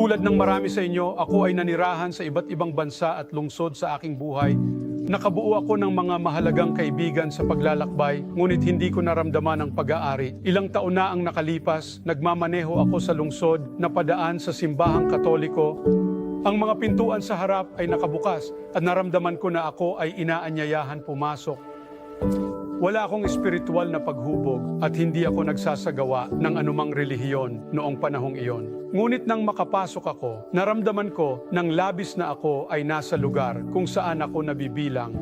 Tulad ng marami sa inyo, ako ay nanirahan sa iba't ibang bansa at lungsod sa aking buhay. Nakabuo ako ng mga mahalagang kaibigan sa paglalakbay, ngunit hindi ko naramdaman ang pag-aari. Ilang taon na ang nakalipas, nagmamaneho ako sa lungsod na padaan sa simbahang Katoliko. Ang mga pintuan sa harap ay nakabukas at naramdaman ko na ako ay inaanyayahan pumasok. Wala akong espiritual na paghubog at hindi ako nagsasagawa ng anumang relihiyon noong panahong iyon. Ngunit nang makapasok ako, naramdaman ko nang labis na ako ay nasa lugar kung saan ako nabibilang.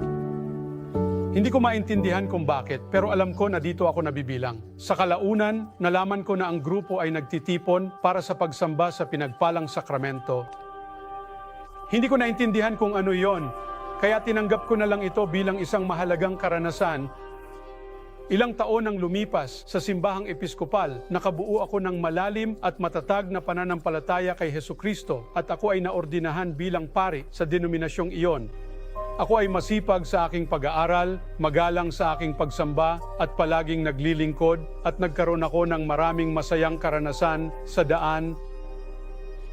Hindi ko maintindihan kung bakit, pero alam ko na dito ako nabibilang. Sa kalaunan, nalaman ko na ang grupo ay nagtitipon para sa pagsamba sa pinagpalang sakramento. Hindi ko naintindihan kung ano yon, kaya tinanggap ko na lang ito bilang isang mahalagang karanasan. Ilang taon nang lumipas sa simbahang episkopal, nakabuo ako ng malalim at matatag na pananampalataya kay Hesukristo at ako ay naordinahan bilang pari sa denominasyong iyon. Ako ay masipag sa aking pag-aaral, magalang sa aking pagsamba at palaging naglilingkod at nagkaroon ako ng maraming masayang karanasan sa daan.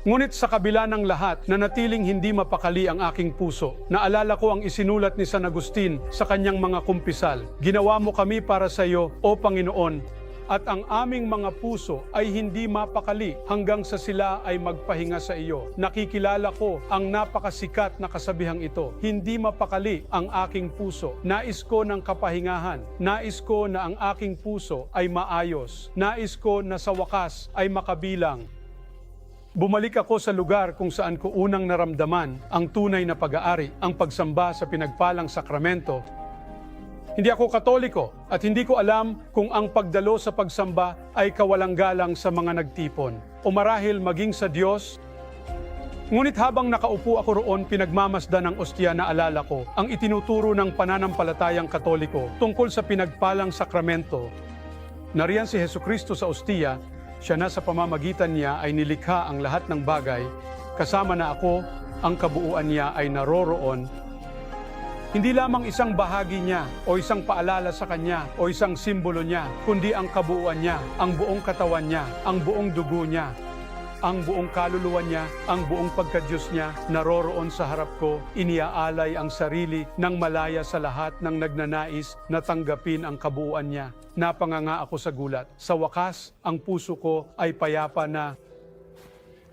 Ngunit sa kabila ng lahat, nanatiling hindi mapakali ang aking puso. Naalala ko ang isinulat ni San Agustin sa kanyang mga kumpisal. Ginawa mo kami para sa iyo, O Panginoon, at ang aming mga puso ay hindi mapakali hanggang sa sila ay magpahinga sa iyo. Nakikilala ko ang napakasikat na kasabihang ito. Hindi mapakali ang aking puso. Nais ko ng kapahingahan. Nais ko na ang aking puso ay maayos. Nais ko na sa wakas ay makabilang. Bumalik ako sa lugar kung saan ko unang naramdaman ang tunay na pag-aari, ang pagsamba sa pinagpalang sakramento. Hindi ako Katoliko at hindi ko alam kung ang pagdalo sa pagsamba ay kawalang-galang sa mga nagtipon o marahil maging sa Diyos. Ngunit habang nakaupo ako roon, pinagmamasdan ng ostya na alala ko ang itinuturo ng pananampalatayang Katoliko tungkol sa pinagpalang sakramento. Nariyan si Hesukristo sa ostya. Siya na sa pamamagitan niya ay nilikha ang lahat ng bagay, kasama na ako, ang kabuuan niya ay naroroon. Hindi lamang isang bahagi niya o isang paalala sa kanya o isang simbolo niya, kundi ang kabuuan niya, ang buong katawan niya, ang buong dugo niya, ang buong kaluluwa niya, ang buong pagkadyos niya, naroroon sa harap ko. Iniaalay ang sarili ng malaya sa lahat ng nagnanais na tanggapin ang kabuuan niya. Napanganga ako sa gulat. Sa wakas, ang puso ko ay payapa na.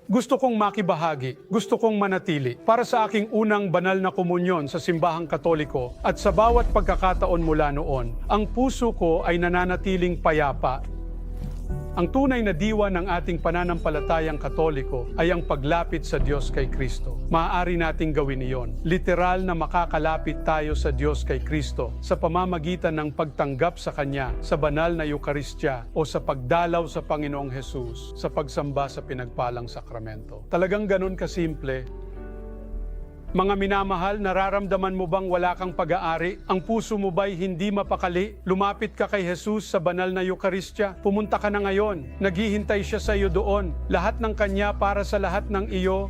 Gusto kong makibahagi, gusto kong manatili para sa aking unang banal na komunyon sa simbahang Katoliko at sa bawat pagkakataon mula noon, ang puso ko ay nananatiling payapa. Ang tunay na diwa ng ating pananampalatayang Katoliko ay ang paglapit sa Diyos kay Kristo. Maaari nating gawin iyon. Literal na makakalapit tayo sa Diyos kay Kristo sa pamamagitan ng pagtanggap sa Kanya sa banal na Eukaristya o sa pagdalaw sa Panginoong Hesus sa pagsamba sa pinagpalang sakramento. Talagang ganun kasimple. Mga minamahal, nararamdaman mo bang wala kang pag-aari? Ang puso mo ba'y hindi mapakali? Lumapit ka kay Jesus sa banal na Eukaristya. Pumunta ka na ngayon. Naghihintay siya sa iyo doon. Lahat ng Kanya para sa lahat ng iyo.